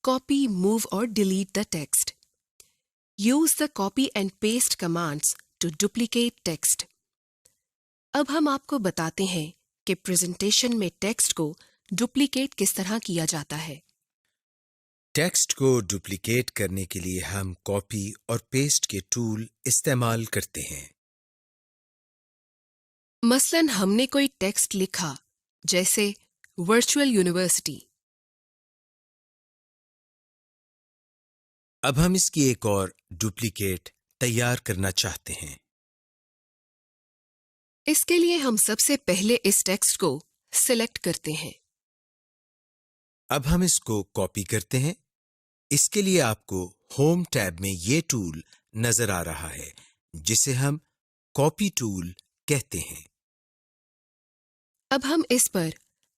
copy, move or delete the text. Use the copy and paste commands to duplicate text. अब हम आपको बताते हैं कि प्रेजेंटेशन में टेक्स्ट को डुप्लीकेट किस तरह किया जाता है। टेक्स्ट को डुप्लीकेट करने के लिए हम कॉपी और पेस्ट के टूल इस्तेमाल करते हैं। मसलन हमने कोई टेक्स्ट लिखा, जैसे वर्चुअल यूनिवर्सिटी। अब हम इसकी एक और डुप्लीकेट तैयार करना चाहते हैं। इसके लिए हम सबसे पहले इस टेक्स्ट को सिलेक्ट करते हैं। अब हम इसको कॉपी करते हैं। इसके लिए आपको होम टैब में ये टूल नजर आ रहा है, जिसे हम कॉपी टूल कहते हैं। अब हम इस पर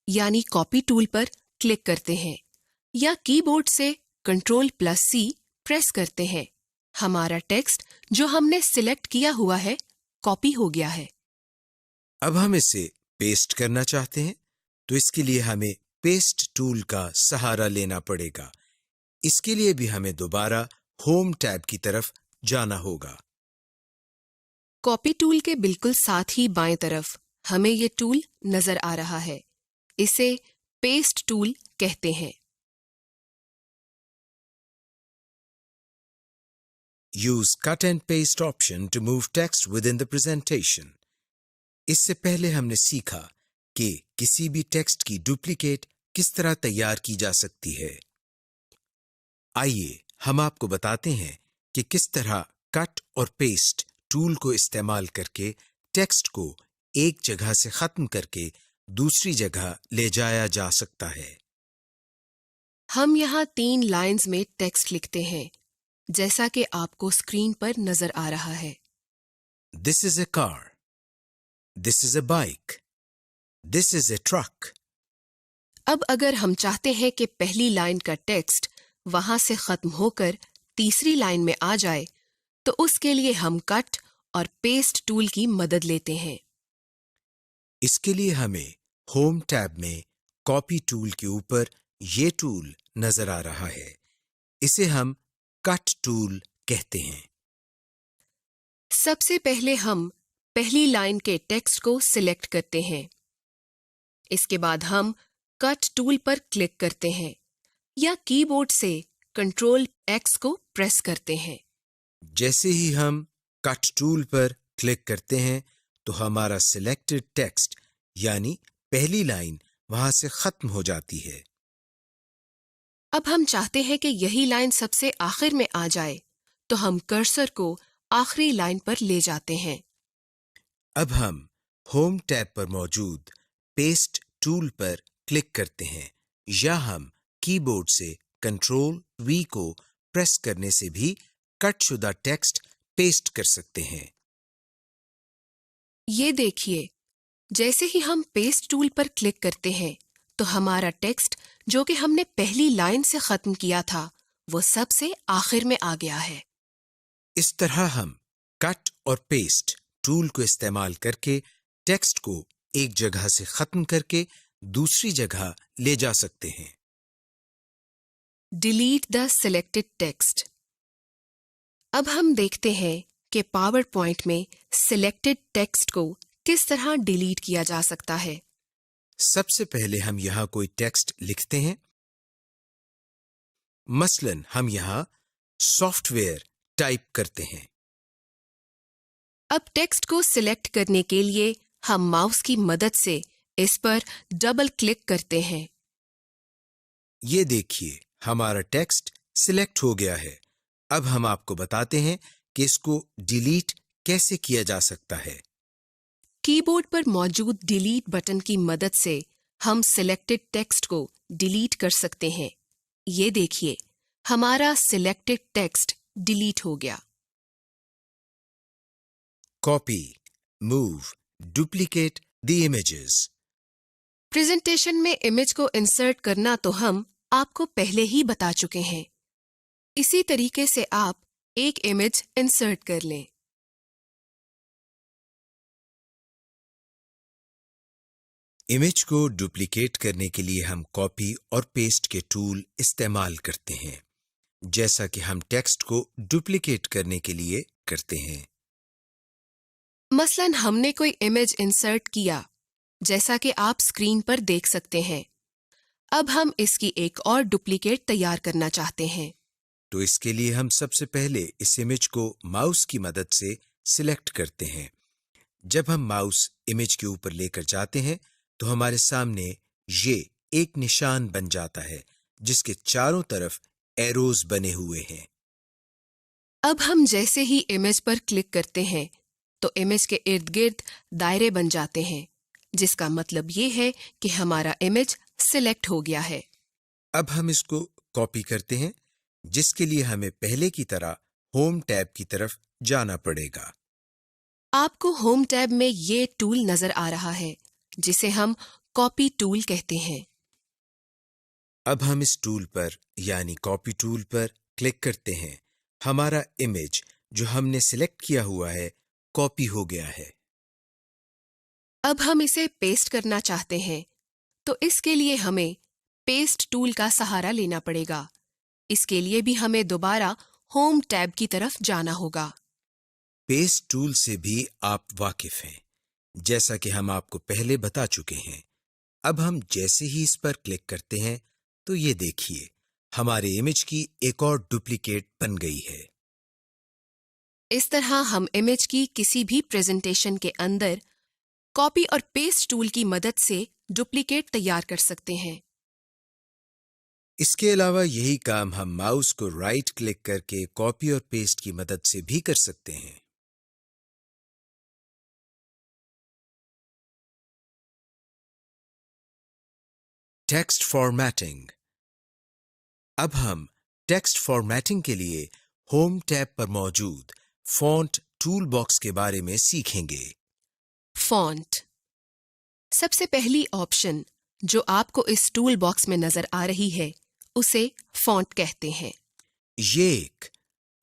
यानी कॉपी टूल पर क्लिक करते हैं या कीबोर्ड से Ctrl+C प्रेस करते हैं। हमारा टेक्स्ट जो हमने सिलेक्ट किया हुआ है कॉपी हो गया है। अब हम इसे पेस्ट करना चाहते हैं, तो इसके लिए हमें पेस्ट टूल का सहारा लेना पड़ेगा। इसके लिए भी हमें दोबारा होम टैब की तरफ जाना होगा। कॉपी टूल के बिल्कुल साथ ही बाएं तरफ हमें ये टूल नजर आ रहा है। इसे पेस्ट टूल कहते हैं। Use cut and paste option to move text within the presentation. इससे पहले हमने सीखा कि किसी भी टेक्स्ट की डुप्लीकेट किस तरह तैयार की जा सकती है। आइए हम आपको बताते हैं कि किस तरह कट और पेस्ट टूल को इस्तेमाल करके टेक्स्ट को एक जगह से खत्म करके दूसरी जगह ले जाया जा सकता है। हम यहाँ 3 लाइंस में टेक्स्ट लिखते हैं, जैसा कि आपको स्क्रीन पर नजर आ रहा है। This is a car. This is a bike. This is a truck. अब अगर हम चाहते हैं कि पहली लाइन का टेक्स्ट वहां से खत्म होकर तीसरी लाइन में आ जाए, तो उसके लिए हम कट और पेस्ट टूल की मदद लेते हैं। इसके लिए हमें होम टैब में कॉपी टूल के ऊपर ये टूल नजर आ रहा है। इसे हम कट टूल कहते हैं। सबसे पहले हम पहली लाइन के टेक्स्ट को सिलेक्ट करते हैं। इसके बाद हम कट टूल पर क्लिक करते हैं या कीबोर्ड से Ctrl+X को प्रेस करते हैं। जैसे ही हम कट टूल पर क्लिक करते हैं, तो हमारा सिलेक्टेड टेक्स्ट यानी पहली लाइन वहां से खत्म हो जाती है। अब हम चाहते हैं कि यही लाइन सबसे आखिर में आ जाए, तो हम कर्सर को आखिरी लाइन पर ले जाते हैं। अब हम होम टैब पर मौजूद पेस्ट टूल पर क्लिक करते हैं या हम कीबोर्ड से Ctrl+V को प्रेस करने से भी कटशुदा टेक्स्ट पेस्ट कर सकते हैं। ये देखिए, जैसे ही हम पेस्ट टूल पर क्लिक करते हैं, तो हमारा टेक्स्ट जो कि हमने पहली लाइन से खत्म किया था, वो सबसे आखिर में आ गया है। इस तरह हम कट और पेस्ट टूल को इस्तेमाल करके टेक्स्ट को एक जगह से खत्म करके दूसरी जगह ले जा सकते हैं। Delete the selected text. अब हम देखते हैं कि पावर पॉइंट में सिलेक्टेड टेक्स्ट को किस तरह डिलीट किया जा सकता है। सबसे पहले हम यहां कोई टेक्स्ट लिखते हैं। मसलन हम यहां सॉफ्टवेयर टाइप करते हैं। अब टेक्स्ट को सिलेक्ट करने के लिए हम माउस की मदद से इस पर डबल क्लिक करते हैं। ये देखिए, हमारा टेक्स्ट सिलेक्ट हो गया है। अब हम आपको बताते हैं कि इसको डिलीट कैसे किया जा सकता है। कीबोर्ड पर मौजूद डिलीट बटन की मदद से हम सिलेक्टेड टेक्स्ट को डिलीट कर सकते हैं। ये देखिए, हमारा सिलेक्टेड टेक्स्ट डिलीट हो गया। Copy, move, duplicate the images. Presentation में इमेज को इंसर्ट करना तो हम आपको पहले ही बता चुके हैं। इसी तरीके से आप एक इमेज इंसर्ट कर लें। इमेज को डुप्लीकेट करने के लिए हम कॉपी और पेस्ट के टूल इस्तेमाल करते हैं, जैसा कि हम टेक्स्ट को डुप्लीकेट करने के लिए करते हैं। मसलन हमने कोई इमेज इंसर्ट किया, जैसा कि आप स्क्रीन पर देख सकते हैं। अब हम इसकी एक और डुप्लीकेट तैयार करना चाहते हैं। तो इसके लिए हम सबसे पहले इस इमेज को माउस की मदद से सिलेक्ट करते हैं। जब हम माउस इमेज के ऊपर लेकर जाते हैं तो हमारे सामने ये एक निशान बन जाता है जिसके चारों तरफ एरोज बने हुए हैं। अब हम जैसे ही इमेज पर क्लिक करते हैं तो इमेज के इर्द गिर्द दायरे बन जाते हैं, जिसका मतलब ये है कि हमारा इमेज सिलेक्ट हो गया है। अब हम इसको कॉपी करते हैं, जिसके लिए हमें पहले की तरह होम टैब की तरफ जाना पड़ेगा। आपको होम टैब में ये टूल नजर आ रहा है, जिसे हम कॉपी टूल कहते हैं। अब हम इस टूल पर यानी कॉपी टूल पर क्लिक करते हैं। हमारा इमेज जो हमने सिलेक्ट किया हुआ है कॉपी हो गया है। अब हम इसे पेस्ट करना चाहते हैं, तो इसके लिए हमें पेस्ट टूल का सहारा लेना पड़ेगा। इसके लिए भी हमें दोबारा होम टैब की तरफ जाना होगा। पेस्ट टूल से भी आप वाकिफ हैं, जैसा कि हम आपको पहले बता चुके हैं। अब हम जैसे ही इस पर क्लिक करते हैं तो ये देखिए हमारे इमेज की एक और डुप्लीकेट बन गई है। इस तरह हम इमेज की किसी भी प्रेजेंटेशन के अंदर कॉपी और पेस्ट टूल की मदद से डुप्लीकेट तैयार कर सकते हैं। इसके अलावा यही काम हम माउस को राइट क्लिक करके कॉपी और पेस्ट की मदद से भी कर सकते हैं। Text formatting. अब हम टेक्स्ट फॉर्मेटिंग के लिए होम टैब पर मौजूद फॉन्ट टूल बॉक्स के बारे में सीखेंगे। फॉन्ट। सबसे पहली ऑप्शन जो आपको इस टूल बॉक्स में नजर आ रही है उसे फॉन्ट कहते हैं। ये एक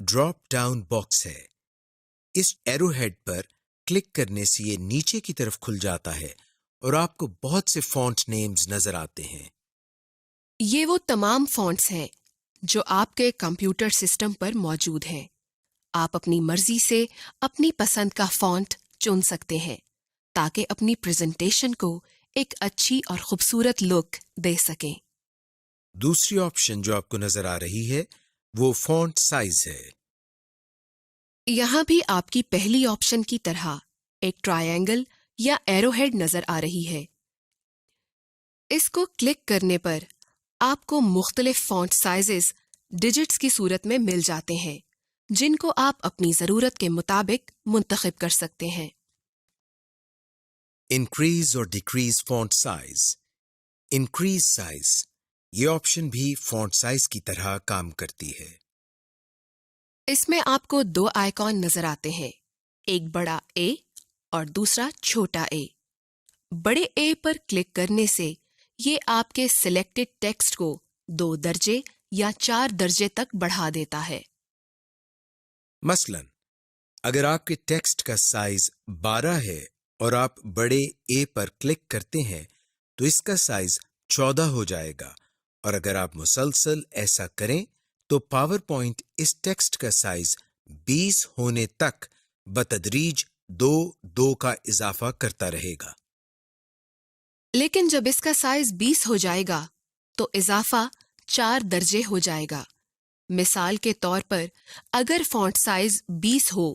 ड्रॉप डाउन बॉक्स है। इस एरो हेड पर क्लिक करने से ये नीचे की तरफ खुल जाता है और आपको बहुत से फॉन्ट नेम्स नजर आते हैं। ये वो तमाम फॉन्ट्स हैं जो आपके कंप्यूटर सिस्टम पर मौजूद हैं। आप अपनी मर्जी से अपनी पसंद का फॉन्ट चुन सकते हैं ताकि अपनी प्रेजेंटेशन को एक अच्छी और खूबसूरत लुक दे सकें। दूसरी ऑप्शन जो आपको नजर आ रही है वो फॉन्ट साइज है। यहाँ भी आपकी पहली ऑप्शन की तरह एक ट्रायंगल या एरोहेड नजर आ रही है। इसको क्लिक करने पर आपको मुख्तलिफ फॉन्ट साइजेस डिजिट्स की सूरत में मिल जाते हैं, जिनको आप अपनी जरूरत के मुताबिक मुंतखब कर सकते हैं। इंक्रीज और decrease font size. Increase size ये ऑप्शन भी फॉन्ट साइज की तरह काम करती है। इसमें आपको दो आइकॉन नजर आते हैं, एक बड़ा ए और दूसरा छोटा ए। बड़े ए पर क्लिक करने से ये आपके सिलेक्टेड टेक्स्ट को 2 दर्जे या 4 दर्जे तक बढ़ा देता है। मसलन अगर आपके टेक्स्ट का साइज 12 है और आप बड़े ए पर क्लिक करते हैं तो इसका साइज 14 हो जाएगा, और अगर आप मुसलसल ऐसा करें तो पावर पॉइंट इस टेक्स्ट का साइज 20 होने तक बतदरीज 2 का इजाफा करता रहेगा। लेकिन जब इसका साइज 20 हो जाएगा तो इजाफा 4 दर्जे हो जाएगा। मिसाल के तौर पर अगर फॉन्ट साइज 20 हो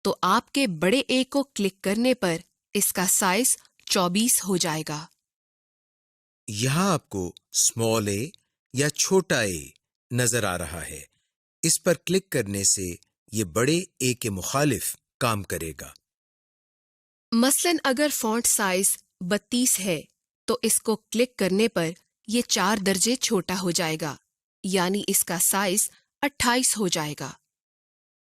तो आपके बड़े ए को क्लिक करने पर इसका साइज 24 हो जाएगा। यहां आपको स्मॉल ए या छोटा ए नजर आ रहा है। इस पर क्लिक करने से ये बड़े ए के मुखालिफ काम करेगा। मसलन अगर फॉन्ट साइज 32 है तो इसको क्लिक करने पर ये 4 दर्जे छोटा हो जाएगा, यानी इसका साइज 28 हो जाएगा।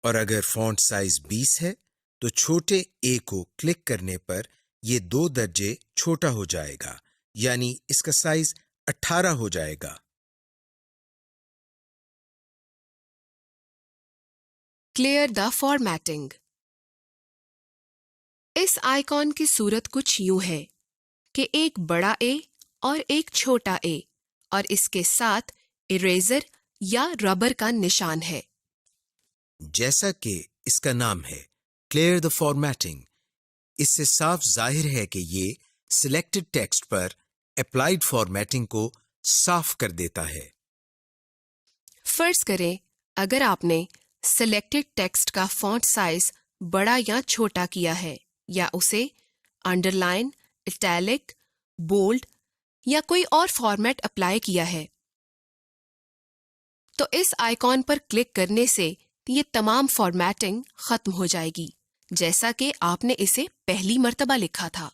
और अगर फॉन्ट साइज 20 है तो छोटे ए को क्लिक करने पर ये 2 दर्जे छोटा हो जाएगा, यानी इसका साइज 18 हो जाएगा। Clear the formatting. इस आइकॉन की सूरत कुछ यूं है। कि एक बड़ा ए और एक छोटा ए और इसके साथ इरेजर या रबर का निशान है। जैसा कि इसका नाम है क्लियर द फॉर्मेटिंग, इससे साफ जाहिर है कि ये सिलेक्टेड टेक्स्ट पर अप्लाइड फॉर्मेटिंग को साफ कर देता है। फर्ज करें अगर आपने सिलेक्टेड टेक्स्ट का फॉन्ट साइज बड़ा या छोटा किया है या उसे अंडरलाइन, इटैलिक, बोल्ड या कोई और फॉर्मेट अप्लाई किया है, तो इस आइकॉन पर क्लिक करने से ये तमाम फॉर्मेटिंग खत्म हो जाएगी, जैसा कि आपने इसे पहली मर्तबा लिखा था।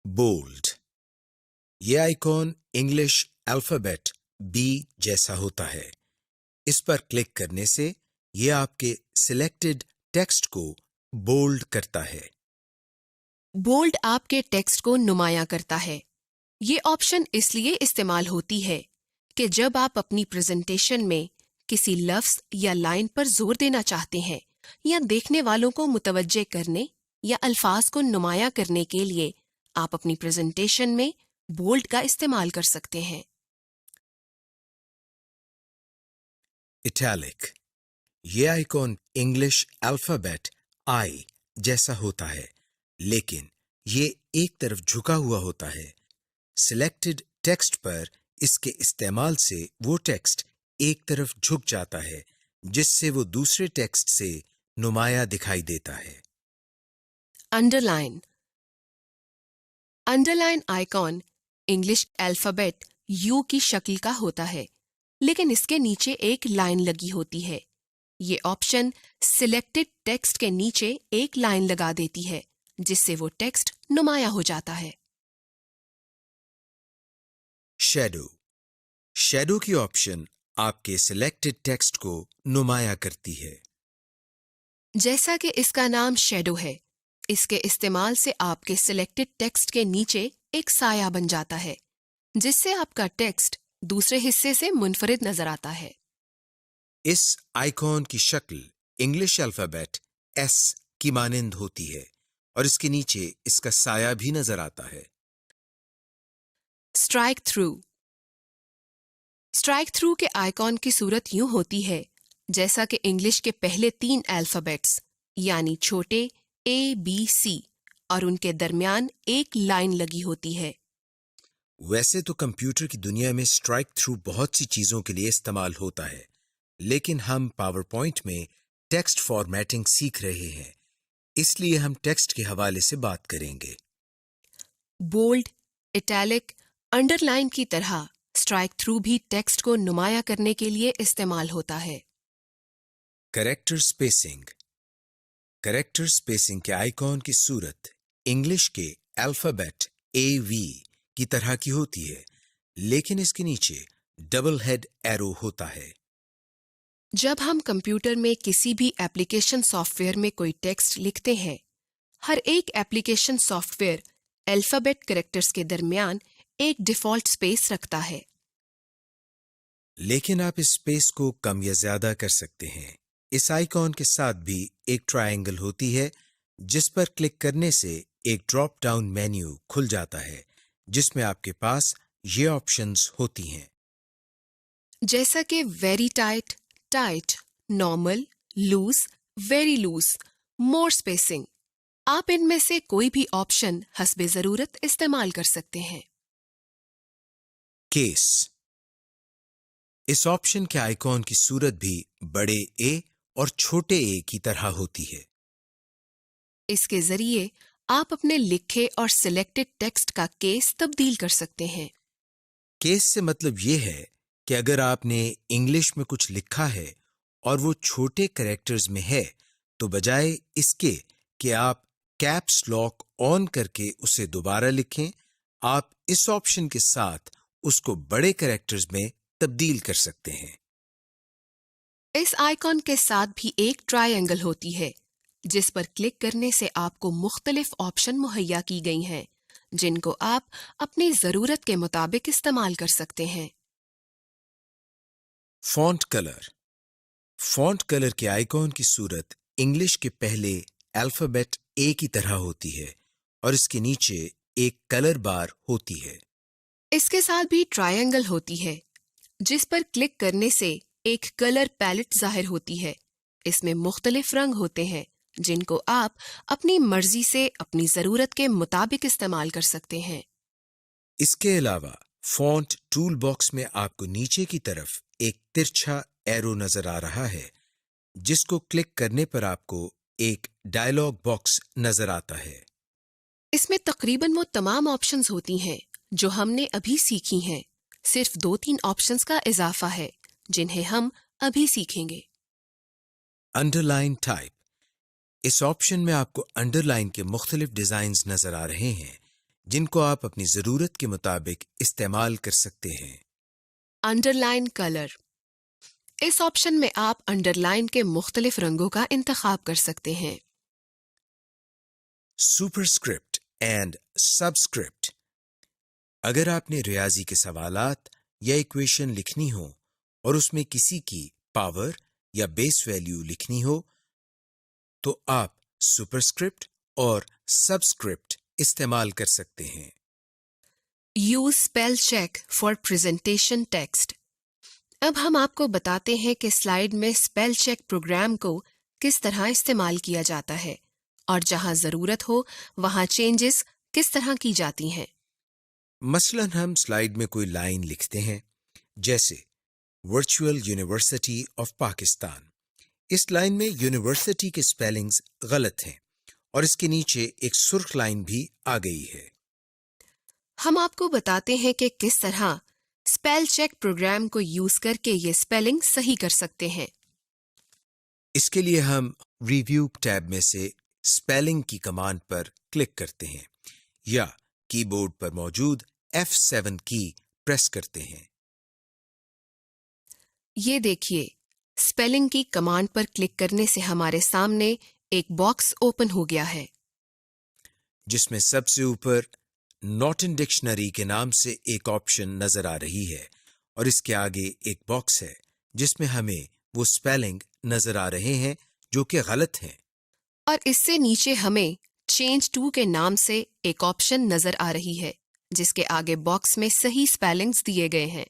बोल्ड, ये आइकॉन इंग्लिश अल्फाबेट बी जैसा होता है। इस पर क्लिक करने से ये आपके सिलेक्टेड टेक्स्ट को बोल्ड करता है। बोल्ड आपके टेक्स्ट को नुमायां करता है। ये ऑप्शन इसलिए इस्तेमाल होती है कि जब आप अपनी प्रेजेंटेशन में किसी लफ्ज या लाइन पर जोर देना चाहते हैं या देखने वालों को मुतवज्जे करने या अल्फाज को नुमायां करने के लिए आप अपनी प्रेजेंटेशन में बोल्ड का इस्तेमाल कर सकते हैं। इटैलिक, ये आइकॉन इंग्लिश अल्फाबेट आई जैसा होता है, लेकिन ये एक तरफ झुका हुआ होता है। सिलेक्टेड टेक्स्ट पर इसके इस्तेमाल से वो टेक्स्ट एक तरफ झुक जाता है, जिससे वो दूसरे टेक्स्ट से नुमाया दिखाई देता है। Underline, underline icon English alphabet you की शक्ल का होता है, लेकिन इसके नीचे एक लाइन लगी होती है। ये ऑप्शन सिलेक्टेड टेक्स्ट के नीचे एक लाइन लगा देती है, जिससे वो टेक्स्ट नुमाया हो जाता है। शैडो, शैडो की ऑप्शन आपके सिलेक्टेड टेक्स्ट को नुमाया करती है। जैसा कि इसका नाम शैडो है, इसके इस्तेमाल से आपके सिलेक्टेड टेक्स्ट के नीचे एक साया बन जाता है, जिससे आपका टेक्स्ट दूसरे हिस्से से मुनफरिद नजर आता है। इस आइकॉन की शक्ल इंग्लिश अल्फाबेट एस की मानिंद होती है और इसके नीचे इसका साया भी नजर आता है। स्ट्राइक थ्रू, स्ट्राइक थ्रू के आइकॉन की सूरत यूं होती है जैसा कि इंग्लिश के पहले 3 अल्फाबेट्स यानी छोटे ए, बी, सी और उनके दरमियान एक लाइन लगी होती है। वैसे तो कंप्यूटर की दुनिया में स्ट्राइक थ्रू बहुत सी चीजों के लिए इस्तेमाल होता है, लेकिन हम पावर पॉइंट में टेक्स्ट फॉर्मेटिंग सीख रहे हैं, इसलिए हम टेक्स्ट के हवाले से बात करेंगे। बोल्ड, इटैलिक, अंडरलाइन की तरह स्ट्राइक थ्रू भी टेक्स्ट को नुमाया करने के लिए इस्तेमाल होता है। कैरेक्टर स्पेसिंग, कैरेक्टर स्पेसिंग के आइकॉन की सूरत इंग्लिश के अल्फाबेट AV की तरह की होती है, लेकिन इसके नीचे डबल हेड एरो होता है। जब हम कंप्यूटर में किसी भी एप्लीकेशन सॉफ्टवेयर में कोई टेक्स्ट लिखते हैं, हर एक एप्लीकेशन सॉफ्टवेयर अल्फाबेट कैरेक्टर्स के दरमियान एक डिफॉल्ट स्पेस रखता है। लेकिन आप इस स्पेस को कम या ज्यादा कर सकते हैं। इस आइकॉन के साथ भी एक ट्रायंगल होती है, जिस पर क्लिक करने से एक ड्रॉप डाउन मेन्यू खुल जाता है, जिसमें आपके पास ये ऑप्शंस होती हैं। जैसा कि very tight, tight, normal, loose, very loose, more spacing. आप इनमें से कोई भी ऑप्शन हस्बे जरूरत इस्तेमाल कर सकते हैं। केस, इस ऑप्शन के आइकॉन की सूरत भी बड़े ए और छोटे ए की तरह होती है। इसके जरिए आप अपने लिखे और सिलेक्टेड टेक्स्ट का केस तब्दील कर सकते हैं। केस से मतलब ये है कि अगर आपने इंग्लिश में कुछ लिखा है और वो छोटे कैरेक्टर्स में है, तो बजाय इसके कि आप कैप्स लॉक ऑन करके उसे दोबारा लिखें, आप इस ऑप्शन के साथ उसको बड़े कैरेक्टर्स में तब्दील कर सकते हैं। इस आइकॉन के साथ भी एक ट्रायंगल होती है, जिस पर क्लिक करने से आपको मुख्तलिफ ऑप्शन मुहैया की गई हैं, जिनको आप अपनी जरूरत के मुताबिक इस्तेमाल कर सकते हैं। फॉन्ट कलर, फॉन्ट कलर के आइकॉन की सूरत इंग्लिश के पहले अल्फाबेट ए की तरह होती है और इसके नीचे एक कलर बार होती है। इसके साथ भी ट्रायंगल होती है, जिस पर क्लिक करने से एक कलर पैलेट जाहिर होती है। इसमें मुख्तलिफ रंग होते हैं, जिनको आप अपनी मर्जी से अपनी जरूरत के मुताबिक इस्तेमाल कर सकते हैं। इसके अलावा फॉन्ट टूल बॉक्स में आपको नीचे की तरफ एक तिरछा एरो नजर आ रहा है, जिसको क्लिक करने पर आपको एक डायलॉग बॉक्स नजर आता है। इसमें तकरीबन वो तमाम ऑप्शंस होती हैं जो हमने अभी सीखी हैं। सिर्फ 2-3 ऑप्शंस का इजाफा है, जिन्हें हम अभी सीखेंगे। Underline type. इस ऑप्शन में आपको अंडरलाइन के मुख्तलिफ डिजाइन्स नजर आ रहे हैं, जिनको आप अपनी जरूरत के मुताबिक इस्तेमाल कर सकते हैं। Underline colour. इस ऑप्शन में आप अंडरलाइन के मुख्तलिफ रंगों का इंतखाब कर सकते हैं। Superscript and subscript. अगर आपने रियाजी के सवालात या इक्वेशन लिखनी हो और उसमें किसी की पावर या बेस वैल्यू लिखनी हो, तो आप सुपरस्क्रिप्ट और सबस्क्रिप्ट इस्तेमाल कर सकते हैं। Use spell check for presentation text. अब हम आपको बताते हैं कि स्लाइड में स्पेल चेक प्रोग्राम को किस तरह इस्तेमाल किया जाता है और जहां जरूरत हो वहां चेंजेस किस तरह की जाती हैं। मसलन हम स्लाइड में कोई लाइन लिखते हैं, जैसे वर्चुअल यूनिवर्सिटी ऑफ पाकिस्तान। इस लाइन में यूनिवर्सिटी के स्पेलिंग्स गलत हैं और इसके नीचे एक सुर्ख लाइन भी आ गई है। हम आपको बताते हैं कि किस तरह स्पेल चेक प्रोग्राम को यूज करके ये स्पेलिंग सही कर सकते हैं। इसके लिए हम रिव्यू टैब में से स्पेलिंग की कमांड पर क्लिक करते हैं या कीबोर्ड पर मौजूद F7 की प्रेस करते हैं। ये देखिए, स्पेलिंग की कमांड पर क्लिक करने से हमारे सामने एक बॉक्स ओपन हो गया है, जिसमें सबसे ऊपर नॉट इन डिक्शनरी के नाम से एक ऑप्शन नजर आ रही है और इसके आगे एक बॉक्स है जिसमें हमें वो स्पेलिंग नजर आ रहे हैं जो कि गलत हैं। और इससे नीचे हमें चेंज टू के नाम से एक ऑप्शन नजर आ रही है, जिसके आगे बॉक्स में सही स्पेलिंग्स दिए गए हैं।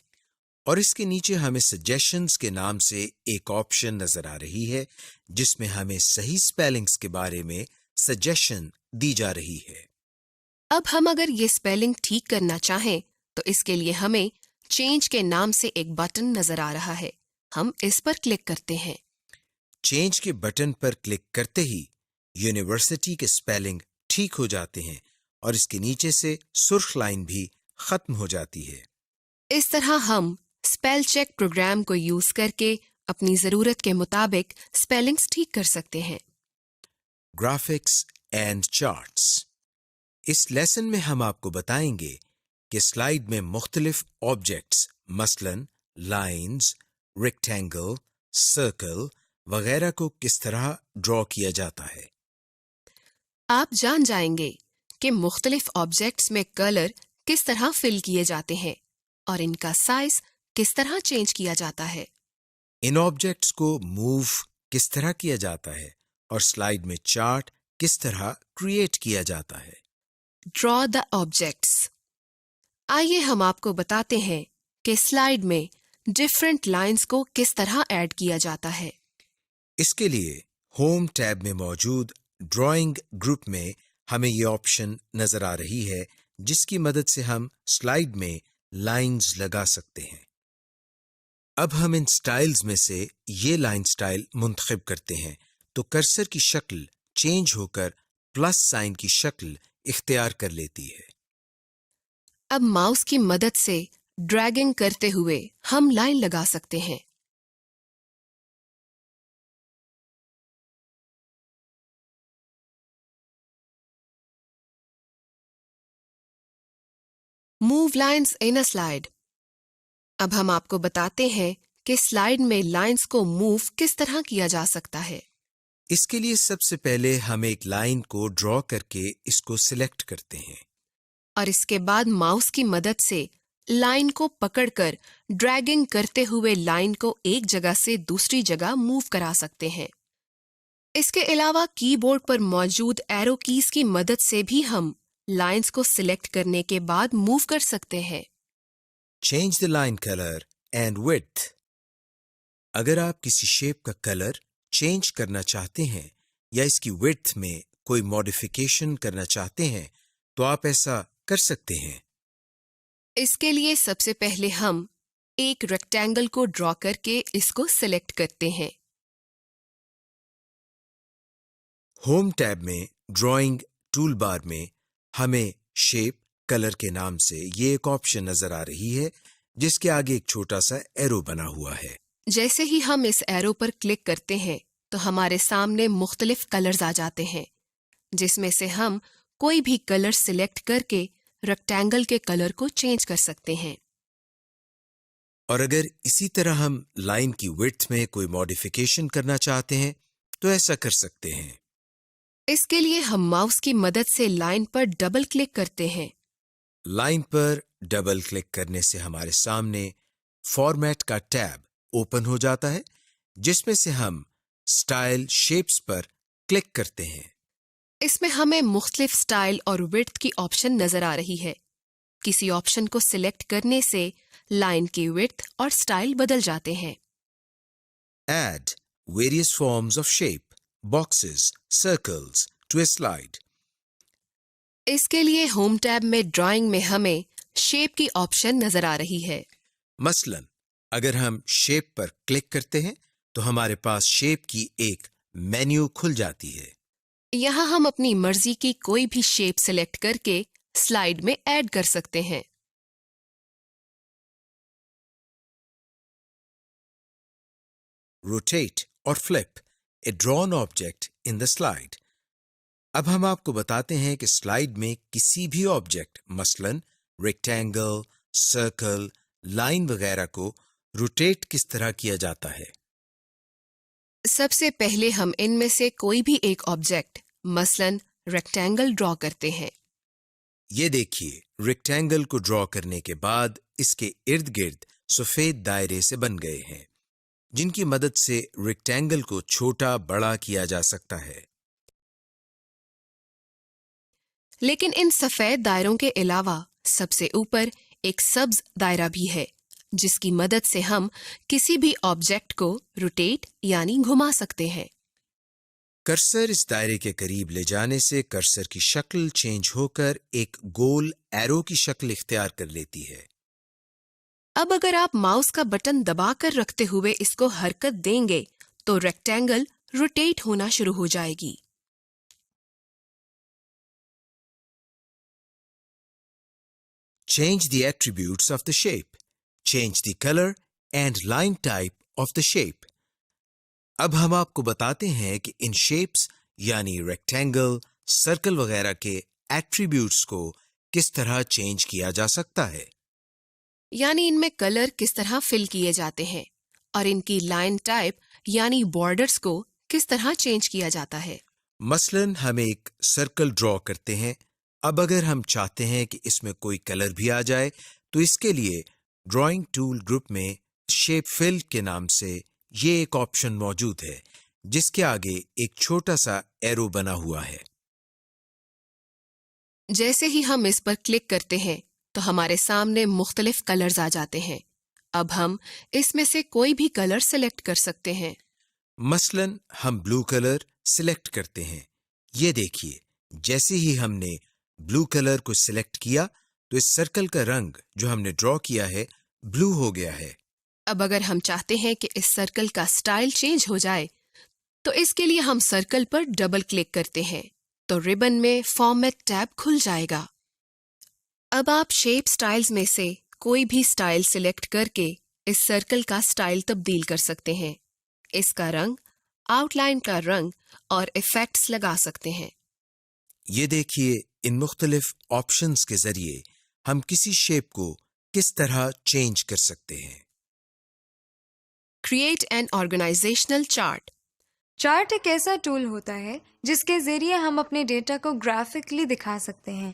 और इसके नीचे हमें सजेशंस के नाम से एक ऑप्शन नजर आ रही है, जिसमें हमें सही स्पेलिंग्स के बारे में सजेशन दी जा रही है। अब हम अगर ये स्पेलिंग ठीक करना चाहें तो इसके लिए हमें चेंज के नाम से एक बटन नजर आ रहा है। हम इस पर क्लिक करते हैं। चेंज के बटन पर क्लिक करते ही यूनिवर्सिटी के स्पेलिंग ठीक हो जाते हैं और इसके नीचे से सुर्ख लाइन भी खत्म हो जाती है। इस तरह हम स्पेल चेक प्रोग्राम को यूज करके अपनी जरूरत के मुताबिक स्पेलिंग्स ठीक कर सकते हैं। Graphics and charts. इस लेसन में हम आपको बताएंगे कि स्लाइड में मुख्तलिफ ऑब्जेक्ट्स मसलन लाइन्स, रेक्टेंगल, सर्कल वगैरह को किस तरह ड्रॉ किया जाता है। आप जान जाएंगे कि मुख्तलिफ ऑब्जेक्ट्स में कलर किस तरह फिल किए जाते हैं और इनका साइज किस तरह चेंज किया जाता है। इन ऑब्जेक्ट्स को मूव किस तरह किया जाता है और स्लाइड में चार्ट किस तरह क्रिएट किया जाता है। Draw the objects. आइए हम आपको बताते हैं कि स्लाइड में डिफरेंट लाइंस को किस तरह ऐड किया जाता है। इसके लिए होम टैब में मौजूद ड्राइंग ग्रुप में हमें ये ऑप्शन नजर आ रही है, जिसकी मदद से हम स्लाइड में लाइंस लगा सकते हैं। अब हम इन स्टाइल्स में से ये लाइन स्टाइल मुंतखब करते हैं तो कर्सर की शक्ल चेंज होकर प्लस साइन की शक्ल इख्तियार कर लेती है। अब माउस की मदद से ड्रैगिंग करते हुए हम लाइन लगा सकते हैं। Move lines in a slide. अब हम आपको बताते हैं कि स्लाइड में लाइंस को मूव किस तरह किया जा सकता है। इसके लिए सबसे पहले हम एक लाइन को ड्रॉ करके इसको सिलेक्ट करते हैं और इसके बाद माउस की मदद से लाइन को पकड़कर ड्रैगिंग करते हुए लाइन को एक जगह से दूसरी जगह मूव करा सकते हैं। इसके अलावा कीबोर्ड पर मौजूद एरो कीज की मदद से भी हम लाइंस को सिलेक्ट करने के बाद मूव कर सकते हैं। Change the line color and width. अगर आप किसी शेप का कलर चेंज करना चाहते हैं या इसकी विड्थ में कोई मॉडिफिकेशन करना चाहते हैं तो आप ऐसा कर सकते हैं। इसके लिए सबसे पहले हम एक रेक्टेंगल को ड्रॉ करके इसको सिलेक्ट करते हैं। होम टैब में ड्राइंग टूल बार में हमें शेप कलर के नाम से ये एक ऑप्शन नजर आ रही है जिसके आगे एक छोटा सा एरो बना हुआ है। जैसे ही हम इस एरो पर क्लिक करते हैं तो हमारे सामने मुख्तलिफ कलर्स आ जाते हैं जिसमें से हम कोई भी कलर सिलेक्ट करके रेक्टेंगल के कलर को चेंज कर सकते हैं। और अगर इसी तरह हम लाइन की विड्थ में कोई मॉडिफिकेशन करना चाहते हैं तो ऐसा कर सकते हैं। इसके लिए हम माउस की मदद से लाइन पर डबल क्लिक करते हैं। लाइन पर डबल क्लिक करने से हमारे सामने फॉर्मेट का टैब ओपन हो जाता है जिसमें से हम स्टाइल शेप्स पर क्लिक करते हैं। इसमें हमें मुख्तलिफ स्टाइल और विड्थ की ऑप्शन नजर आ रही है। किसी ऑप्शन को सिलेक्ट करने से लाइन की विड्थ और स्टाइल बदल जाते हैं। Add various forms of shape, boxes, circles to a slide. इसके लिए होम टैब में ड्राइंग में हमें शेप की ऑप्शन नजर आ रही है। मसलन अगर हम शेप पर क्लिक करते हैं तो हमारे पास शेप की एक मेन्यू खुल जाती है। यहाँ हम अपनी मर्जी की कोई भी शेप सिलेक्ट करके स्लाइड में ऐड कर सकते हैं। Rotate or flip a drawn object in the slide. अब हम आपको बताते हैं कि स्लाइड में किसी भी ऑब्जेक्ट मसलन रेक्टेंगल, सर्कल, लाइन वगैरह को रोटेट किस तरह किया जाता है। सबसे पहले हम इनमें से कोई भी एक ऑब्जेक्ट मसलन रेक्टेंगल ड्रॉ करते हैं। ये देखिए रेक्टेंगल को ड्रॉ करने के बाद इसके इर्द गिर्द सफेद दायरे से बन गए हैं जिनकी मदद से रेक्टेंगल को छोटा बड़ा किया जा सकता है। लेकिन इन सफेद दायरों के अलावा सबसे ऊपर एक सब्ज दायरा भी है जिसकी मदद से हम किसी भी ऑब्जेक्ट को रोटेट यानी घुमा सकते हैं। कर्सर इस दायरे के करीब ले जाने से कर्सर की शक्ल चेंज होकर एक गोल एरो की शक्ल इख्तियार कर लेती है। अब अगर आप माउस का बटन दबाकर रखते हुए इसको हरकत देंगे तो रेक्टेंगल रोटेट होना शुरू हो जाएगी। Change the attributes of the shape. Change the color and line type of the shape. अब हम आपको बताते हैं कि इन शेप्स यानी रेक्टेंगल, सर्कल वगैरह के एट्रीब्यूट्स को किस तरह चेंज किया जा सकता है। यानी इनमें कलर किस तरह फिल किए जाते हैं और इनकी लाइन टाइप यानी बॉर्डर्स को किस तरह चेंज किया जाता है। मसलन हम एक सर्कल ड्रॉ करते हैं। अब अगर हम चाहते हैं कि इसमें कोई कलर भी आ जाए तो इसके लिए ड्राइंग टूल ग्रुप में शेप फिल के नाम से ये एक ऑप्शन मौजूद है जिसके आगे एक छोटा सा एरो बना हुआ है। जैसे ही हम इस पर क्लिक करते हैं तो हमारे सामने मुख्तलिफ कलर्स आ जाते हैं। अब हम इसमें से कोई भी कलर सिलेक्ट कर सकते हैं। मसलन हम ब्लू कलर सिलेक्ट करते हैं। ये देखिए जैसे ही हमने ब्लू कलर को सिलेक्ट किया तो इस सर्कल का रंग जो हमने ड्रॉ किया है ब्लू हो गया है। अब अगर हम चाहते हैं कि इस सर्कल का स्टाइल चेंज हो जाए तो इसके लिए हम सर्कल पर डबल क्लिक करते हैं तो रिबन में फॉर्मेट टैब खुल जाएगा। अब आप शेप स्टाइल्स में से कोई भी स्टाइल सिलेक्ट करके इस सर्कल का स्टाइल तब्दील कर सकते हैं। इसका रंग, आउटलाइन का रंग और इफेक्ट्स लगा सकते हैं। ये देखिए इन मुख्तलिफ ऑप्शंस के जरिए हम किसी शेप को किस तरह चेंज कर सकते हैं। Create an organisational chart. Chart एक ऐसा टूल होता है जिसके ज़रिए हम अपने डेटा को ग्राफिकली दिखा सकते हैं।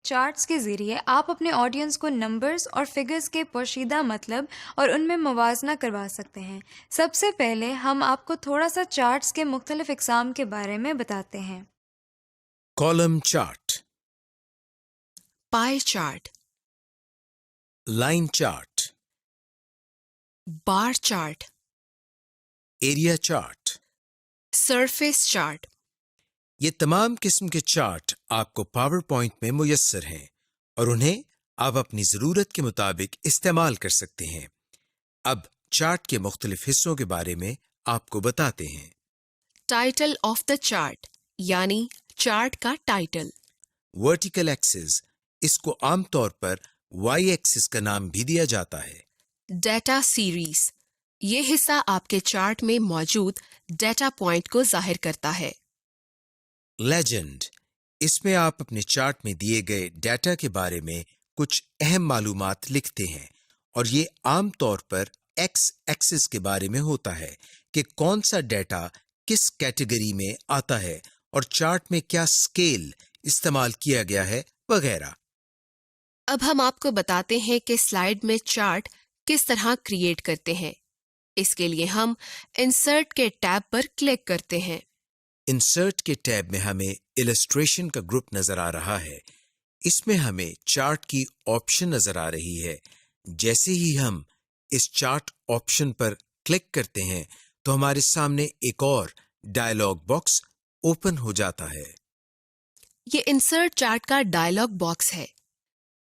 चार्ट्स के ज़रिए आप अपने ऑडियंस को नंबर्स और फिगर्स के पोशीदा मतलब और उनमें मुवाजना करवा सकते हैं। सबसे पहले हम आपको थोड़ा सा चार्ट्स के मुख्तलिफ इक़साम के बारे में बताते हैं। Column chart. pie chart, line chart, bar chart, area chart. surface chart. ये तमाम किस्म के चार्ट आपको पावर पॉइंट में मुयस्सर हैं और उन्हें आप अपनी ज़रूरत के मुताबिक इस्तेमाल कर सकते हैं। अब चार्ट के मुख्तलिफ हिस्सों के बारे में आपको बताते हैं। Title of the chart यानी चार्ट का टाइटल। वर्टिकल एक्सिस, इसको आमतौर पर वाई एक्सिस का नाम भी दिया जाता है। डेटा सीरीज, ये हिस्सा आपके चार्ट में मौजूद डेटा पॉइंट को जाहिर करता है। लेजेंड, इसमें आप अपने चार्ट में दिए गए डेटा के बारे में कुछ अहम मालूमात लिखते हैं और ये आमतौर पर एक्स एक्सिस के बारे में होता है कि कौन सा डेटा किस कैटेगरी में आता है और चार्ट में क्या स्केल इस्तेमाल किया गया है वगैरह। अब हम आपको बताते हैं कि स्लाइड में चार्ट किस तरह क्रिएट करते हैं। इसके लिए हम इंसर्ट के टैब पर क्लिक करते हैं। इंसर्ट के टैब में हमें इलस्ट्रेशन का ग्रुप नजर आ रहा है। इसमें हमें चार्ट की ऑप्शन नजर आ रही है। जैसे ही हम इस चार्ट ऑप्शन पर क्लिक करते हैं तो हमारे सामने एक और डायलॉग बॉक्स ओपन हो जाता है। ये इंसर्ट चार्ट का डायलॉग बॉक्स है।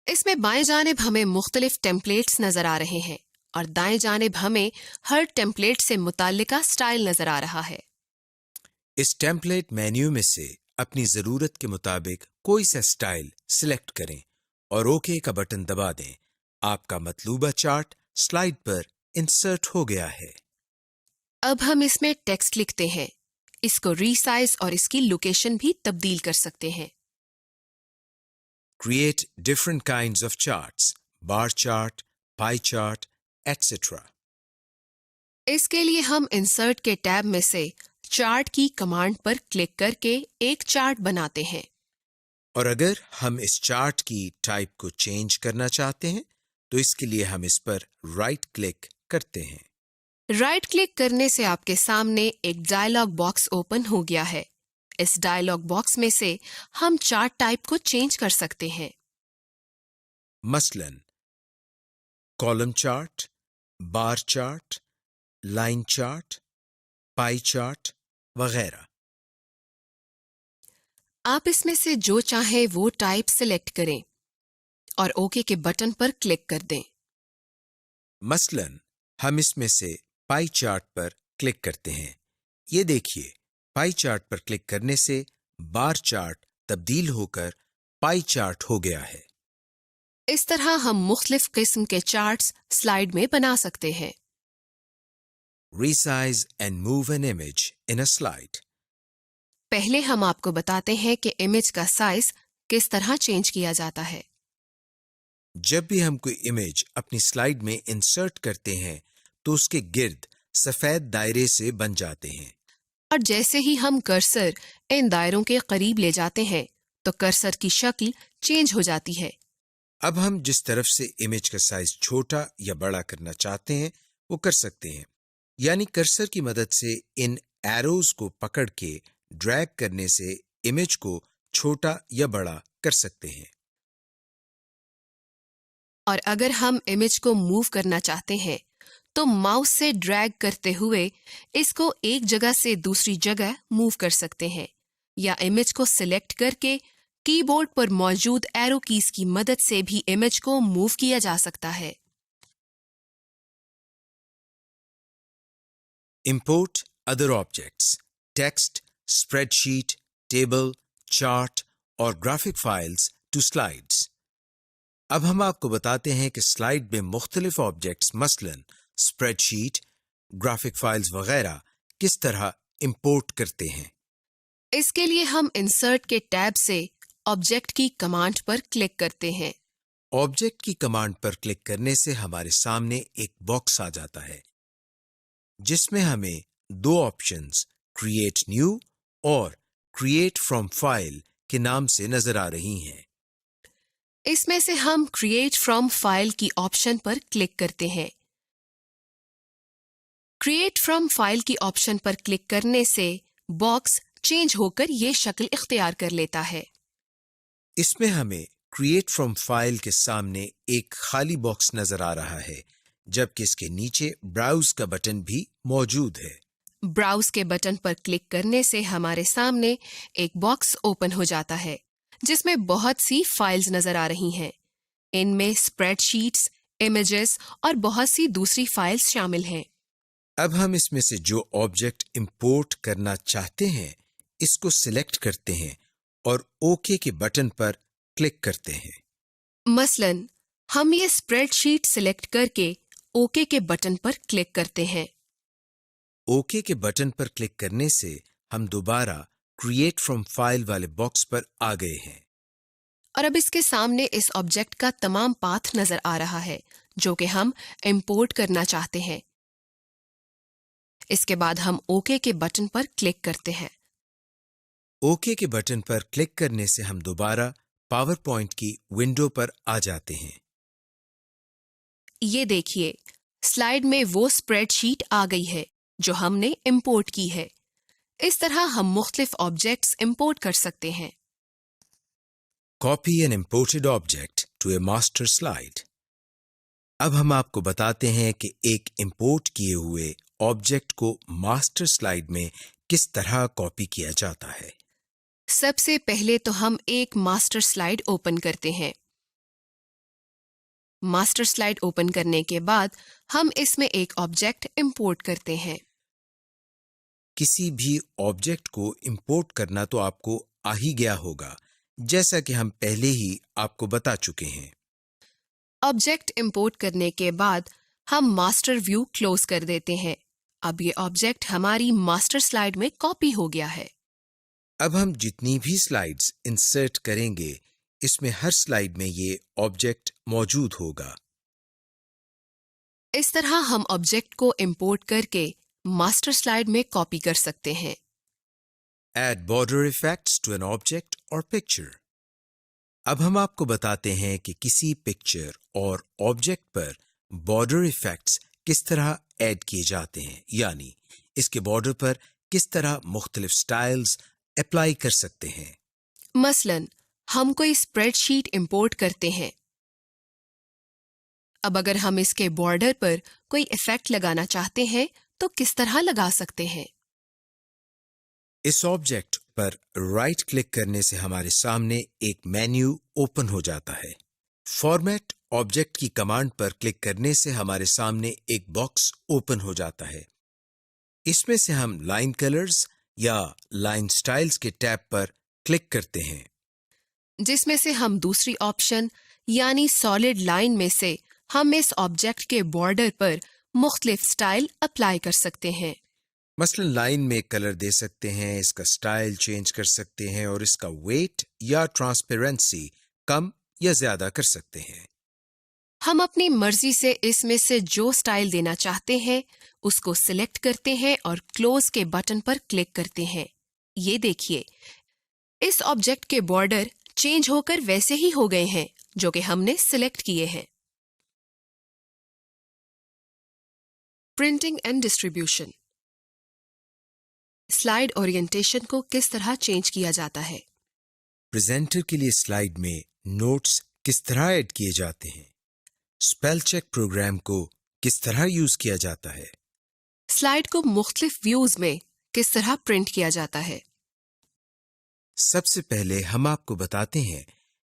इसमें बाएं जानिब हमें मुख्तलिफ टेम्पलेट्स नजर आ रहे हैं और दाएं जानिब हमें हर टेम्पलेट से मुताल्लिका स्टाइल नजर आ रहा है। इस टेम्पलेट मेन्यू में से अपनी जरूरत के मुताबिक कोई सा स्टाइल सिलेक्ट करें और ओके का बटन दबा दें। आपका मतलूबा चार्ट स्लाइड पर इंसर्ट हो गया है। अब हम इसमें टेक्स्ट लिखते हैं। इसको रीसाइज और इसकी लोकेशन भी तब्दील कर सकते हैं। Create different kinds of charts, bar chart, pie chart, etc. इसके लिए हम इंसर्ट के टैब में से चार्ट की कमांड पर क्लिक करके एक चार्ट बनाते हैं। और अगर हम इस चार्ट की टाइप को चेंज करना चाहते हैं तो इसके लिए हम इस पर राइट क्लिक करते हैं। राइट क्लिक करने से आपके सामने एक डायलॉग बॉक्स ओपन हो गया है। इस डायलॉग बॉक्स में से हम चार्ट टाइप को चेंज कर सकते हैं। मसलन column chart, bar chart, line chart, pie chart वगैरह। आप इसमें से जो चाहें वो टाइप सिलेक्ट करें और ओके के बटन पर क्लिक कर दें। मसलन हम इसमें से पाई चार्ट पर क्लिक करते हैं। ये देखिए, पाई चार्ट पर क्लिक करने से बार चार्ट तब्दील होकर पाई चार्ट हो गया है। इस तरह हम मुख्तलिफ किस्म के चार्ट्स स्लाइड में बना सकते हैं। Resize and move an image in a slide. पहले हम आपको बताते हैं कि इमेज का साइज किस तरह चेंज किया जाता है। जब भी हम कोई इमेज अपनी स्लाइड में इंसर्ट करते हैं तो उसके गिर्द सफेद दायरे से बन जाते हैं और जैसे ही हम कर्सर इन दायरों के करीब ले जाते हैं तो कर्सर की शक्ल चेंज हो जाती है। अब हम जिस तरफ से इमेज का साइज छोटा या बड़ा करना चाहते हैं वो कर सकते हैं। यानी कर्सर की मदद से इन एरोज को पकड़ के ड्रैग करने से इमेज को छोटा या बड़ा कर सकते हैं। और अगर हम इमेज को मूव करना चाहते हैं तो माउस से ड्रैग करते हुए इसको एक जगह से दूसरी जगह मूव कर सकते हैं या इमेज को सिलेक्ट करके कीबोर्ड पर मौजूद एरो कीज की मदद से भी इमेज को मूव किया जा सकता है। Import other objects, text, spreadsheet, table, chart और graphic files to slides. अब हम आपको बताते हैं कि स्लाइड में मुख्तलिफ ऑब्जेक्ट्स मसलन स्प्रेडशीट, ग्राफिक फाइल्स वगैरह किस तरह इंपोर्ट करते हैं। इसके लिए हम इंसर्ट के टैब से ऑब्जेक्ट की कमांड पर क्लिक करते हैं। ऑब्जेक्ट की कमांड पर क्लिक करने से हमारे सामने एक बॉक्स आ जाता है जिसमें हमें दो ऑप्शंस क्रिएट न्यू और क्रिएट फ्रॉम फाइल के नाम से नजर आ रही हैं। इसमें से हम क्रिएट फ्रॉम फाइल की ऑप्शन पर क्लिक करते हैं। क्रिएट फ्रॉम फाइल की ऑप्शन पर क्लिक करने से बॉक्स चेंज होकर ये शक्ल इख्तियार कर लेता है। इसमें हमें क्रिएट फ्रॉम फाइल के सामने एक खाली बॉक्स नजर आ रहा है, जबकि इसके नीचे ब्राउज का बटन भी मौजूद है। ब्राउज के बटन पर क्लिक करने से हमारे सामने एक बॉक्स ओपन हो जाता है जिसमें बहुत सी फाइल्स नजर आ रही हैं। इनमें स्प्रेडशीट्स, इमेजेस और बहुत सी दूसरी फाइल्स शामिल हैं। अब हम इसमें से जो ऑब्जेक्ट इंपोर्ट करना चाहते हैं इसको सिलेक्ट करते हैं और ओके के बटन पर क्लिक करते हैं। मसलन हम ये स्प्रेडशीट सिलेक्ट करके ओके के बटन पर क्लिक करते हैं। ओके के बटन पर क्लिक करने से हम दोबारा क्रिएट फ्रॉम फाइल वाले बॉक्स पर आ गए हैं। और अब इसके सामने इस ऑब्जेक्ट का तमाम पाथ नजर आ रहा है जो कि हम इंपोर्ट करना चाहते हैं। इसके बाद हम ओके के बटन पर क्लिक करते हैं। ओके के बटन पर क्लिक करने से हम दोबारा पावर पॉइंट की विंडो पर आ जाते हैं। ये देखिए, स्लाइड में वो स्प्रेडशीट आ गई है जो हमने इंपोर्ट की है। इस तरह हम मुख्तलिफ ऑब्जेक्ट्स इंपोर्ट कर सकते हैं। Copy an imported object to a master slide. अब हम आपको बताते हैं कि एक इंपोर्ट किए हुए ऑब्जेक्ट को मास्टर स्लाइड में किस तरह कॉपी किया जाता है। सबसे पहले तो हम एक मास्टर स्लाइड ओपन करते हैं। मास्टर स्लाइड ओपन करने के बाद हम इसमें एक ऑब्जेक्ट इंपोर्ट करते हैं। किसी भी ऑब्जेक्ट को इंपोर्ट करना तो आपको आ ही गया होगा, जैसा कि हम पहले ही आपको बता चुके हैं। ऑब्जेक्ट इंपोर्ट करने के बाद हम मास्टर व्यू क्लोज कर देते हैं। अब ये ऑब्जेक्ट हमारी मास्टर स्लाइड में कॉपी हो गया है। अब हम जितनी भी स्लाइड्स इंसर्ट करेंगे इसमें हर स्लाइड में ये ऑब्जेक्ट मौजूद होगा। इस तरह हम ऑब्जेक्ट को इंपोर्ट करके मास्टर स्लाइड में कॉपी कर सकते हैं। Add border effects to an object or picture. अब हम आपको बताते हैं कि किसी पिक्चर और ऑब्जेक्ट पर बॉर्डर इफेक्ट्स किस तरह ऐड किए जाते हैं, यानी इसके बॉर्डर पर किस तरह मुख्तलिफ स्टाइल्स अप्लाई कर सकते हैं। मसलन हम कोई स्प्रेडशीट इंपोर्ट करते हैं। अब अगर हम इसके बॉर्डर पर कोई इफेक्ट लगाना चाहते हैं तो किस तरह लगा सकते हैं। इस ऑब्जेक्ट पर राइट क्लिक करने से हमारे सामने एक मेन्यू ओपन हो जाता है। फॉर्मेट ऑब्जेक्ट की कमांड पर क्लिक करने से हमारे सामने एक बॉक्स ओपन हो जाता है। इसमें से हम लाइन कलर्स या लाइन स्टाइल्स के टैब पर क्लिक करते हैं, जिसमें से हम दूसरी ऑप्शन यानी सॉलिड लाइन में से हम इस ऑब्जेक्ट के बॉर्डर पर मुख्तलिफ स्टाइल अप्लाई कर सकते हैं। मसलन लाइन में कलर दे सकते हैं, इसका स्टाइल चेंज कर सकते हैं और इसका वेट या ट्रांसपेरेंसी कम या ज्यादा कर सकते हैं। हम अपनी मर्जी से इसमें से जो स्टाइल देना चाहते हैं उसको सिलेक्ट करते हैं और क्लोज के बटन पर क्लिक करते हैं। ये देखिए, इस ऑब्जेक्ट के बॉर्डर चेंज होकर वैसे ही हो गए हैं जो कि हमने सिलेक्ट किए हैं। Printing and distribution. Slide orientation को किस तरह चेंज किया जाता है। प्रेजेंटर के लिए स्लाइड में नोट्स किस तरह ऐड किए जाते हैं। स्पेल चेक प्रोग्राम को किस तरह यूज किया जाता है। स्लाइड को मुख्तलिफ व्यूज में किस तरह प्रिंट किया जाता है। सबसे पहले हम आपको बताते हैं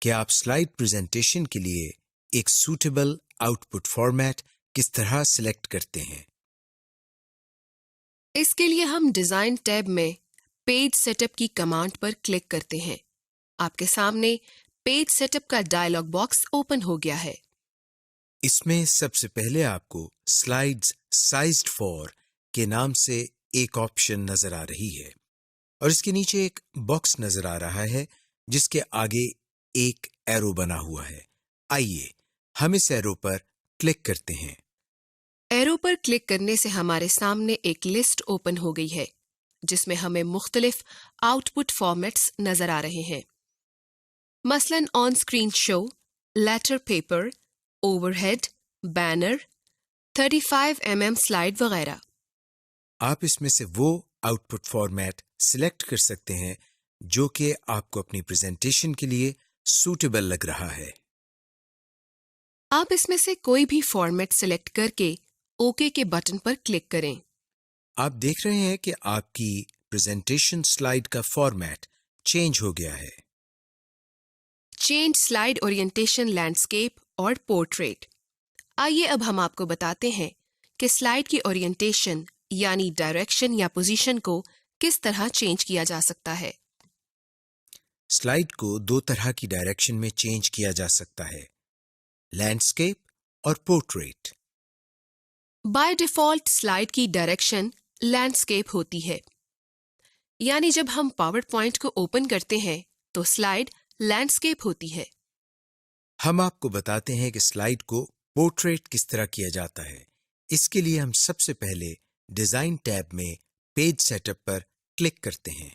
कि आप स्लाइड प्रेजेंटेशन के लिए एक सूटेबल आउटपुट फॉर्मेट किस तरह सिलेक्ट करते हैं। इसके लिए हम डिजाइन टैब में पेज सेटअप की कमांड पर क्लिक करते हैं। आपके सामने पेज सेटअप का डायलॉग बॉक्स ओपन हो गया है। इसमें सबसे पहले आपको स्लाइड्स साइज्ड फॉर के नाम से एक ऑप्शन नजर आ रही है और इसके नीचे एक बॉक्स नजर आ रहा है जिसके आगे एक एरो बना हुआ है। आइए हम इस एरो पर क्लिक करते हैं। एरो पर क्लिक करने से हमारे सामने एक लिस्ट ओपन हो गई है जिसमें हमें मुख्तलिफ आउटपुट फॉर्मेट्स नजर आ रहे हैं। मसलन on screen show, letter paper, overhead, banner, 35 mm slide वगैरह। आप इसमें से वो आउटपुट फॉर्मेट सिलेक्ट कर सकते हैं जो कि आपको अपनी प्रेजेंटेशन के लिए सूटेबल लग रहा है। आप इसमें से कोई भी फॉर्मेट सिलेक्ट करके ओके के बटन पर क्लिक करें। आप देख रहे हैं कि आपकी प्रेजेंटेशन स्लाइड का फॉर्मेट चेंज हो गया है। चेंज स्लाइड ओरिएंटेशन लैंडस्केप और पोर्ट्रेट। आइए अब हम आपको बताते हैं कि स्लाइड की ओरिएंटेशन यानी डायरेक्शन या पोजीशन को किस तरह चेंज किया जा सकता है। स्लाइड को दो तरह की डायरेक्शन में चेंज किया जा सकता है, लैंडस्केप और पोर्ट्रेट। बाय डिफॉल्ट स्लाइड की डायरेक्शन लैंडस्केप होती है, यानी जब हम पावर पॉइंट को ओपन करते हैं तो स्लाइड लैंडस्केप होती है। हम आपको बताते हैं कि स्लाइड को पोर्ट्रेट किस तरह किया जाता है। इसके लिए हम सबसे पहले डिजाइन टैब में पेज सेटअप पर क्लिक करते हैं।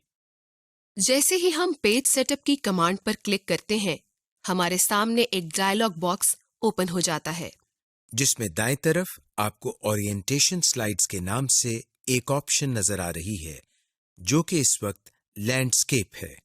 जैसे ही हम पेज सेटअप की कमांड पर क्लिक करते हैं, हमारे सामने एक डायलॉग बॉक्स ओपन हो जाता है, जिसमें दाएं तरफ आपको ओरिएंटेशन स्लाइड्स के नाम से एक ऑप्शन नजर आ रही है, जो कि इस वक्त लैंडस्केप है।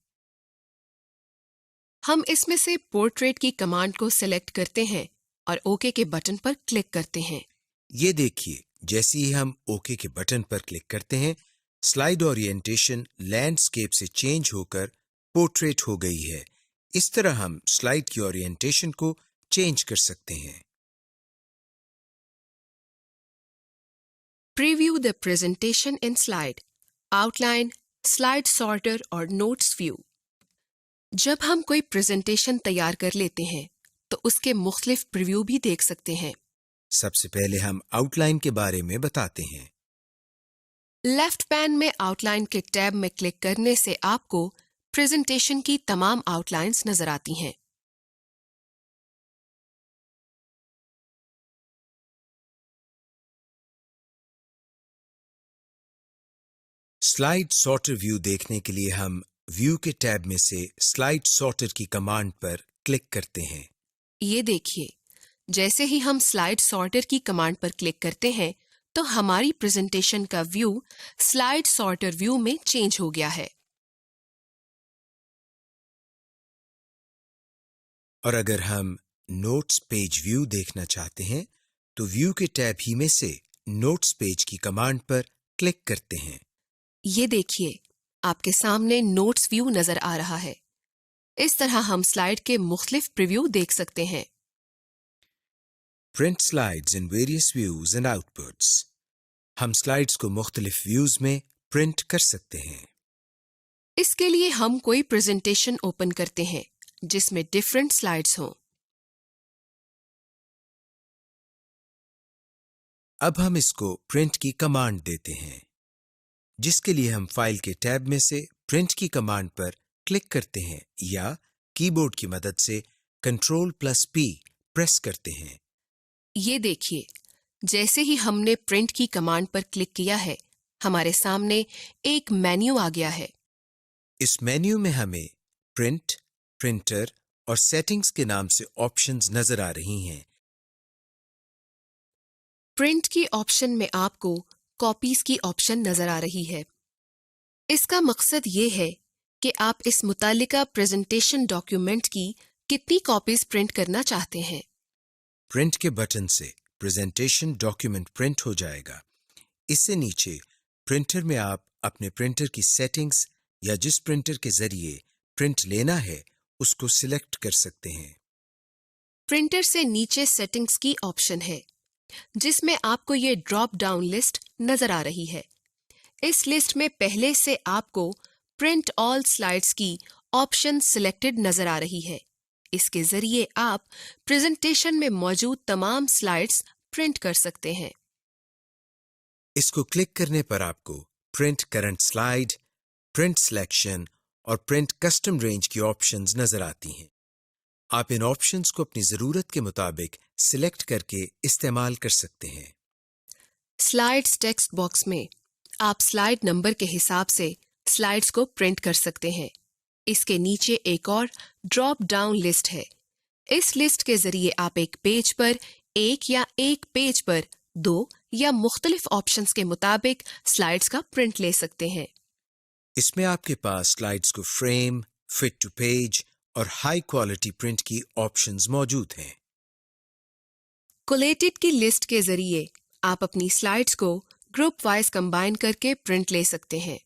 हम इसमें से पोर्ट्रेट की कमांड को सिलेक्ट करते हैं और ओके के बटन पर क्लिक करते हैं। ये देखिए, जैसे ही हम ओके के बटन पर क्लिक करते हैं, स्लाइड ओरिएंटेशन लैंडस्केप से चेंज होकर पोर्ट्रेट हो गई है। इस तरह हम स्लाइड की ओरिएंटेशन को चेंज कर सकते हैं। Preview the presentation in slide, outline, slide sorter और नोट्स व्यू। जब हम कोई प्रेजेंटेशन तैयार कर लेते हैं तो उसके मुख्तलिफ प्रीव्यू भी देख सकते हैं। सबसे पहले हम आउटलाइन के बारे में बताते हैं। लेफ्ट पैन में आउटलाइन के टैब में क्लिक करने से आपको प्रेजेंटेशन की तमाम आउटलाइंस नजर आती हैं। स्लाइड सॉर्टर व्यू देखने के लिए हम व्यू के टैब में से स्लाइड सॉर्टर की कमांड पर क्लिक करते हैं। ये देखिए, जैसे ही हम स्लाइड सॉर्टर की कमांड पर क्लिक करते हैं तो हमारी प्रेजेंटेशन का व्यू स्लाइड सॉर्टर व्यू में चेंज हो गया है। और अगर हम नोट्स पेज व्यू देखना चाहते हैं तो व्यू के टैब ही में से नोट्स पेज की कमांड पर क्लिक करते हैं। ये देखिए, आपके सामने नोट्स व्यू नजर आ रहा है। इस तरह हम स्लाइड के मुख्तलिफ प्रीव्यू देख सकते हैं। Print slides in various views and outputs. हम स्लाइड्स को मुख्तलिफ व्यूज में प्रिंट कर सकते हैं। इसके लिए हम कोई प्रेजेंटेशन ओपन करते हैं जिसमें डिफरेंट स्लाइड्स हों। अब हम इसको प्रिंट की कमांड देते हैं, जिसके लिए हम फाइल के टैब में से प्रिंट की कमांड पर क्लिक करते हैं या कीबोर्ड की मदद से Ctrl+P प्रेस करते हैं। ये देखिए, जैसे ही हमने प्रिंट की कमांड पर क्लिक किया है, हमारे सामने एक मेन्यू आ गया है। इस मेन्यू में हमें प्रिंट, प्रिंटर और सेटिंग्स के नाम से ऑप्शंस नजर आ रही हैं। प्रिंट की ऑप्शन में आपको कॉपीज की ऑप्शन नजर आ रही है। इसका मकसद ये है कि आप इस मुतालिका प्रेजेंटेशन डॉक्यूमेंट की कितनी कॉपीज प्रिंट करना चाहते हैं। प्रिंट के बटन से प्रेजेंटेशन डॉक्यूमेंट प्रिंट हो जाएगा। इससे नीचे प्रिंटर में आप अपने प्रिंटर की सेटिंग्स या जिस प्रिंटर के जरिए प्रिंट लेना है उसको सिलेक्ट कर सकते हैं। प्रिंटर से नीचे सेटिंग्स की ऑप्शन है, जिसमें आपको ये ड्रॉप डाउन लिस्ट नजर आ रही है। इस लिस्ट में पहले से आपको प्रिंट ऑल स्लाइड्स की ऑप्शन सिलेक्टेड नजर आ रही है। इसके जरिए आप प्रेजेंटेशन में मौजूद तमाम स्लाइड्स प्रिंट कर सकते हैं। इसको क्लिक करने पर आपको print current slide, print selection और प्रिंट कस्टम रेंज की ऑप्शंस नजर आती हैं। आप इन ऑप्शंस को अपनी जरूरत के मुताबिक सिलेक्ट करके इस्तेमाल कर सकते हैं। स्लाइड्स टेक्स्ट बॉक्स में आप स्लाइड नंबर के हिसाब से स्लाइड्स को प्रिंट कर सकते हैं। इसके नीचे एक और ड्रॉप डाउन लिस्ट है। इस लिस्ट के जरिए आप एक पेज पर एक या एक पेज पर दो या मुख्तलिफ ऑप्शंस के मुताबिक स्लाइड्स का प्रिंट ले सकते हैं। इसमें आपके पास स्लाइड्स को फ्रेम, फिट टू पेज और हाई क्वालिटी प्रिंट की ऑप्शंस मौजूद हैं। कोलेटेड की लिस्ट के जरिए आप अपनी स्लाइड्स को ग्रुप वाइज कंबाइन करके प्रिंट ले सकते हैं।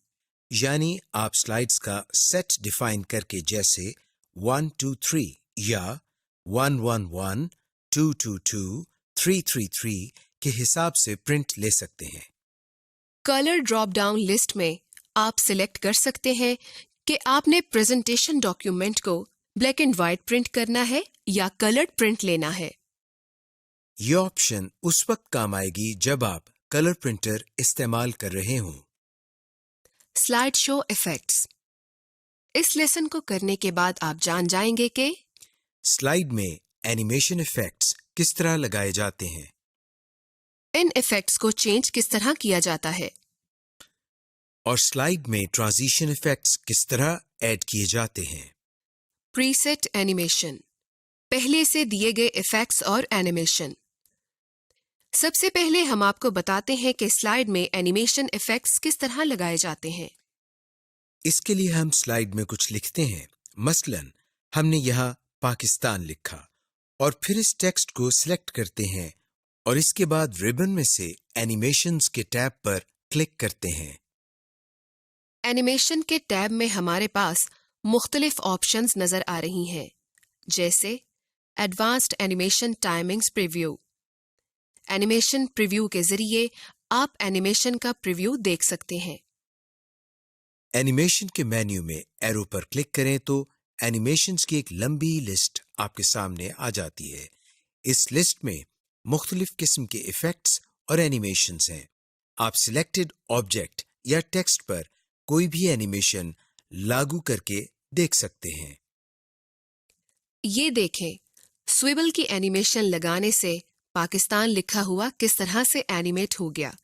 यानी आप स्लाइड्स का सेट डिफाइन करके जैसे 1 2 3 या 1 1 1 2 2 2 3 3 3 के हिसाब से प्रिंट ले सकते हैं। कलर ड्रॉप डाउन लिस्ट में आप सिलेक्ट कर सकते हैं कि आपने प्रेजेंटेशन डॉक्यूमेंट को ब्लैक एंड व्हाइट प्रिंट करना है या कलर्ड प्रिंट लेना है। ये ऑप्शन उस वक्त काम आएगी जब आप कलर प्रिंटर इस्तेमाल कर रहे हों। Slide show effects. इस लेसन को करने के बाद आप जान जाएंगे कि स्लाइड में एनिमेशन इफेक्ट्स किस तरह लगाए जाते हैं, इन इफेक्ट्स को चेंज किस तरह किया जाता है और स्लाइड में ट्रांजिशन इफेक्ट्स किस तरह ऐड किए जाते हैं। प्रीसेट एनिमेशन, पहले से दिए गए इफेक्ट्स और एनिमेशन। सबसे पहले हम आपको बताते हैं कि स्लाइड में एनिमेशन इफेक्ट्स किस तरह लगाए जाते हैं। इसके लिए हम स्लाइड में कुछ लिखते हैं। मसलन हमने यहाँ पाकिस्तान लिखा और फिर इस टेक्स्ट को सिलेक्ट करते हैं और इसके बाद रिबन में से एनिमेशंस के टैब पर क्लिक करते हैं। एनिमेशन के टैब में हमारे पास मुख्तलिफ ऑप्शंस नजर आ रही हैं, जैसे advanced animation timings preview. Animation preview के जरिए आप एनिमेशन का प्रीव्यू देख सकते हैं। एनिमेशन के मेन्यू में एरो पर क्लिक करें तो एनिमेशंस की एक लंबी लिस्ट आपके सामने आ जाती है। इस लिस्ट में मुख्तलिफ किस्म के इफेक्ट्स और एनिमेशंस हैं। आप सिलेक्टेड ऑब्जेक्ट या टेक्स्ट पर कोई भी एनिमेशन लागू करके देख सकते हैं। ये देखें, स्विबल की एनिमेशन लगाने से पाकिस्तान लिखा हुआ किस तरह से एनिमेट हो गया।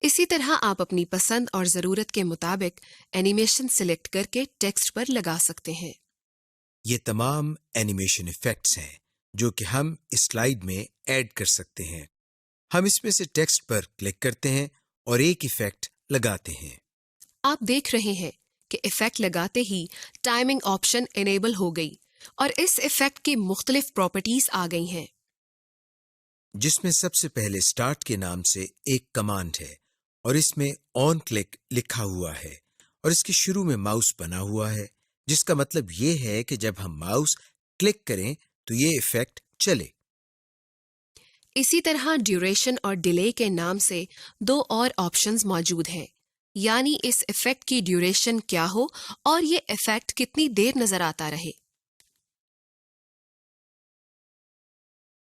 इसी तरह आप अपनी पसंद और ज़रूरत के मुताबिक एनिमेशन सिलेक्ट करके टेक्स्ट पर लगा सकते हैं। ये तमाम एनिमेशन इफेक्ट्स हैं जो कि हम इस स्लाइड में ऐड कर सकते हैं। हम इसमें से टेक्स्ट पर क्लिक करते हैं और एक इफेक्ट लगाते हैं। आप देख रहे हैं कि इफेक्ट लगाते ही टाइमिंग ऑप्शन इनेबल हो गई और इस इफेक्ट की मुख्तलिफ प्रॉपर्टीज आ गई हैं, जिसमें सबसे पहले स्टार्ट के नाम से एक कमांड है और इसमें ऑन क्लिक लिखा हुआ है और इसके शुरू में माउस बना हुआ है, जिसका मतलब ये है कि जब हम माउस क्लिक करें तो ये इफेक्ट चले। इसी तरह ड्यूरेशन और डिले के नाम से दो और ऑप्शंस मौजूद हैं, यानी इस इफेक्ट की ड्यूरेशन क्या हो और ये इफेक्ट कितनी देर नजर आता रहे।